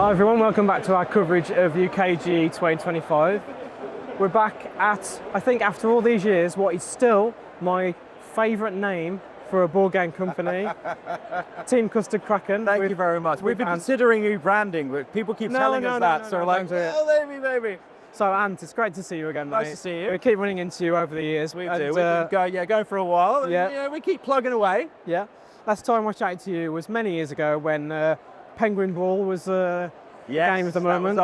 Hi everyone, welcome back to our coverage of UKGE 2025. We're back at, I think after all these years, what is still my favourite name for a board game company, Team Custard Kraken. Thank you very much. We've been considering new branding, but people keep telling us that, so we're like, oh, maybe. So Ant, it's great to see you again, mate. Nice to see you. We keep running into you over the years. We do. We've been going for a while. Yeah. We keep plugging away. Yeah. Last time I chatted to you was many years ago when Penguin Brawl was the game of the moment.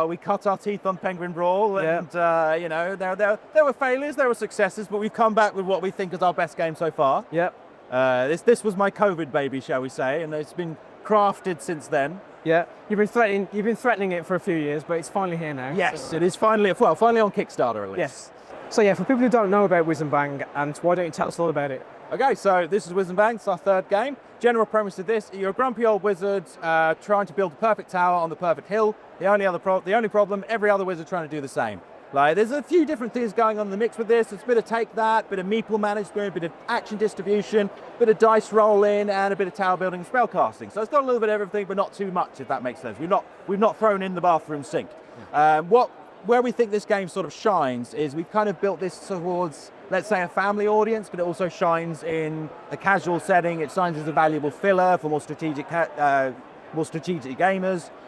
We cut our teeth on Penguin Brawl, and you know, there were failures, there were successes, but we've come back with what we think is our best game so far. Yep. This was my COVID baby, shall we say, and it's been crafted since then. Yeah, you've been threatening it for a few years, but it's finally here now. Yes, it is finally on Kickstarter at least. Yes. So yeah, for people who don't know about Wiz N Bang, and why don't you tell us all about it? Okay, so this is Wiz N Bang. It's our third game. General premise of this: you're a grumpy old wizard trying to build the perfect tower on the perfect hill. The only problem, every other wizard trying to do the same. Like, there's a few different things going on in the mix with this. There's a bit of take that, bit of meeple management, bit of action distribution, bit of dice rolling, and a bit of tower building and spell casting. So it's got a little bit of everything, but not too much, if that makes sense. We've not thrown in the bathroom sink. Where we think this game sort of shines is we've kind of built this towards, let's say, a family audience, but it also shines in a casual setting. It shines as a valuable filler for more strategic gamers,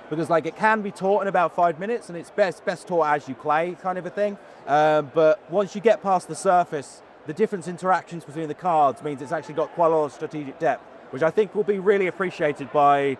because like it can be taught in about 5 minutes, and it's best taught as you play, kind of a thing. But once you get past the surface, the different interactions between the cards means it's actually got quite a lot of strategic depth, which I think will be really appreciated by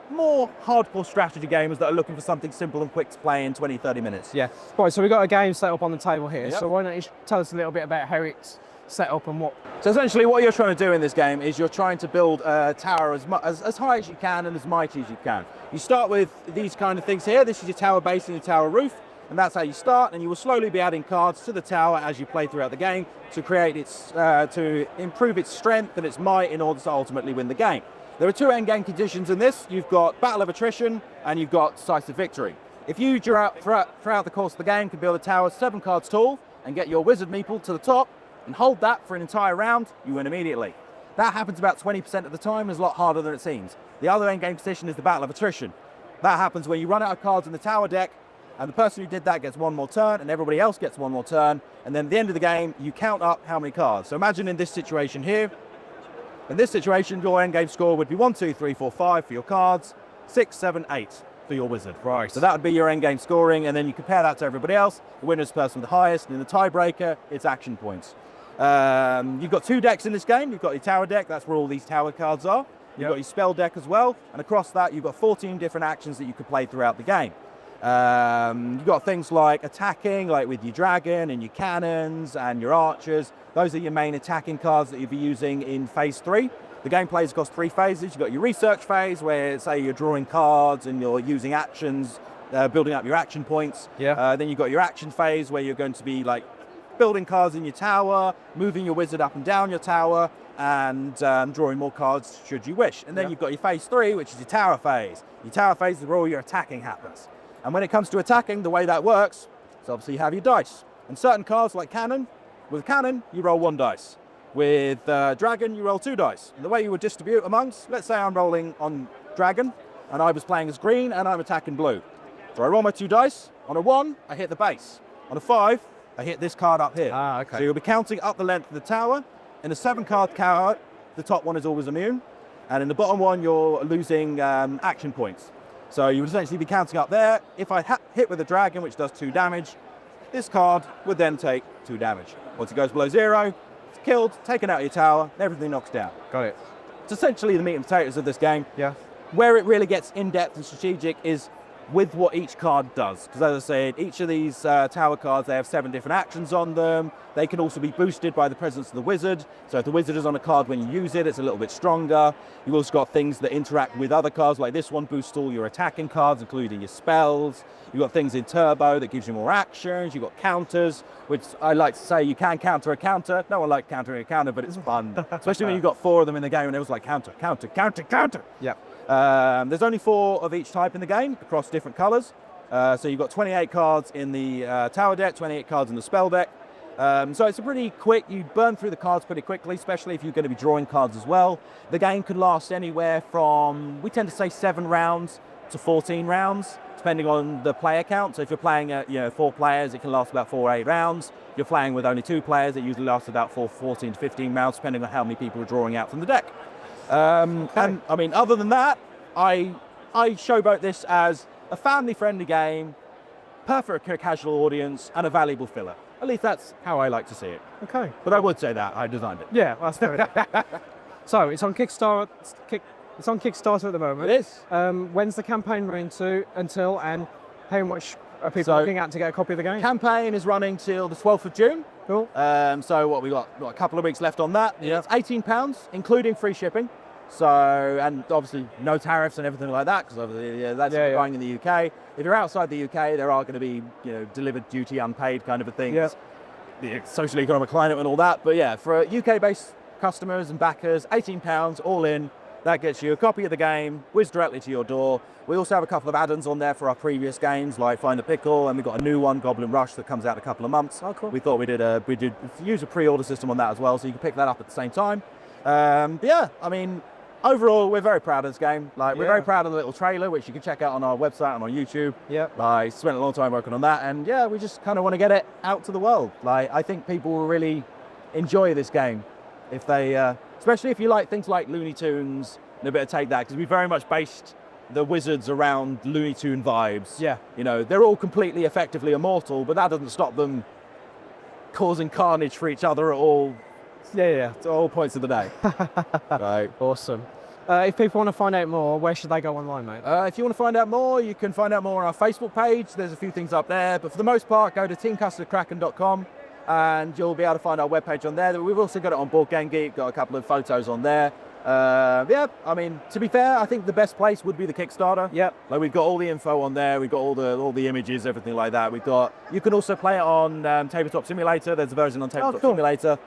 more hardcore strategy gamers that are looking for something simple and quick to play in 20-30 minutes. Yeah. Right, so we've got a game set up on the table here. Yep. So why don't you tell us a little bit about how it's set up and what... So essentially what you're trying to do in this game is you're trying to build a tower as high as you can and as mighty as you can. You start with these kind of things here. This is your tower base and your tower roof, and that's how you start, and you will slowly be adding cards to the tower as you play throughout the game to create to improve its strength and its might in order to ultimately win the game. There are two endgame conditions in this. You've got Battle of Attrition and you've got Decisive Victory. If you, throughout the course of the game, can build a tower 7 cards tall and get your wizard meeple to the top and hold that for an entire round, you win immediately. That happens about 20% of the time. It's a lot harder than it seems. The other endgame position is the Battle of Attrition. That happens when you run out of cards in the tower deck, and the person who did that gets one more turn, and everybody else gets one more turn, and then at the end of the game, you count up how many cards. So imagine in this situation here. In this situation, your endgame score would be 1, 2, 3, 4, 5 for your cards, 6, 7, 8 for your wizard. Right. So that would be your endgame scoring, and then you compare that to everybody else. The winner's the person with the highest, and in the tiebreaker, it's action points. You've got 2 decks in this game. You've got your tower deck, that's where all these tower cards are. You've got your spell deck as well, and across that, you've got 14 different actions that you could play throughout the game. You've got things like attacking, like with your dragon and your cannons and your archers. Those are your main attacking cards that you'll be using in phase 3. The game plays across 3 phases. You've got your research phase, where say you're drawing cards and you're using actions, building up your action points. Yeah. Then you've got your action phase, where you're going to be like building cards in your tower, moving your wizard up and down your tower, and drawing more cards should you wish. And then you've got your phase 3, which is your tower phase. Your tower phase is where all your attacking happens. And when it comes to attacking, the way that works is obviously you have your dice. And certain cards like cannon, with cannon, you roll 1 dice. With dragon, you roll 2 dice. And the way you would distribute amongst, let's say I'm rolling on dragon, and I was playing as green, and I'm attacking blue. So I roll my 2 dice. On a 1, I hit the base. On a 5, I hit this card up here. Ah, okay. So you'll be counting up the length of the tower. In a 7-card card, the top one is always immune. And in the bottom one, you're losing action points. So you would essentially be counting up there. If I hit with a dragon, which does 2 damage, this card would then take 2 damage. Once it goes below 0, it's killed, taken out of your tower, and everything knocks down. Got it. It's essentially the meat and potatoes of this game. Yeah. Where it really gets in-depth and strategic is with what each card does. Because as I said, each of these tower cards, they have 7 different actions on them. They can also be boosted by the presence of the wizard. So if the wizard is on a card when you use it, it's a little bit stronger. You've also got things that interact with other cards, like this one boosts all your attacking cards, including your spells. You've got things in turbo that gives you more actions. You've got counters, which I like to say you can counter a counter. No one likes countering a counter, but it's fun. Especially when you've got 4 of them in the game and it was like counter, counter, counter, counter. Yeah. There's only 4 of each type in the game across different colors. So you've got 28 cards in the tower deck, 28 cards in the spell deck. So it's a pretty quick, you burn through the cards pretty quickly, especially if you're going to be drawing cards as well. The game could last anywhere from, we tend to say 7 rounds, to 14 rounds, depending on the player count. So if you're playing at 4 players, it can last about 4 or 8 rounds. If you're playing with only 2 players, it usually lasts about 14 to 15 rounds, depending on how many people are drawing out from the deck. And I mean, other than that, I showboat this as a family-friendly game, perfect for a casual audience, and a valuable filler. At least that's how I like to see it. Okay. But I would say that I designed it. Yeah, that's fair enough. So it's on Kickstarter. It's on Kickstarter at the moment. It is. When's the campaign running until, and how much are people So, looking at to get a copy of the game? Campaign is running till the 12th of June. Cool. So what we got a couple of weeks left on that. Yeah. It's £18, including free shipping. So, and obviously no tariffs and everything like that, because obviously that's buying in the UK. If you're outside the UK, there are going to be delivered duty unpaid kind of a thing. Yeah. The social economic climate and all that. But yeah, for UK-based customers and backers, £18 all in. That gets you a copy of the game, whizzed directly to your door. We also have a couple of add-ons on there for our previous games, like Find the Pickle, and we've got a new one, Goblin Rush, that comes out in a couple of months. Oh, cool. We thought we did use a pre-order system on that as well, so you can pick that up at the same time. Yeah, I mean, overall, we're very proud of this game. We're very proud of the little trailer, which you can check out on our website and on YouTube. Yeah. I spent a long time working on that, and yeah, we just kind of want to get it out to the world. I think people will really enjoy this game if they, especially if you like things like Looney Tunes and a bit of take that, because we very much based the wizards around Looney Tune vibes. Yeah. They're all completely effectively immortal, but that doesn't stop them causing carnage for each other at all points of the day. Right. Awesome. If people want to find out more, where should they go online, mate? If you want to find out more, you can find out more on our Facebook page. There's a few things up there, but for the most part, go to teamcustardkraken.com and you'll be able to find our webpage on there. We've also got it on Board Game Geek, got a couple of photos on there. Yeah, I mean, to be fair, I think the best place would be the Kickstarter. Yep. We've got all the info on there. We've got all the images, everything like that. You can also play it on Tabletop Simulator. There's a version on Tabletop Simulator.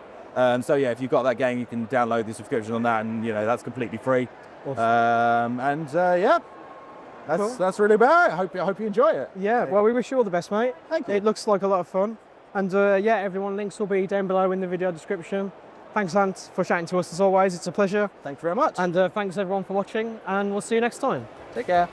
So yeah, if you've got that game, you can download the subscription on that, and that's completely free. Awesome. Yeah, that's really about it. I hope you enjoy it. Yeah. Well, we wish you all the best, mate. Thank you. It looks like a lot of fun, and yeah, everyone links will be down below in the video description. Thanks, Ant, for chatting to us as always. It's a pleasure. Thank you very much. And thanks everyone for watching, and we'll see you next time. Take care.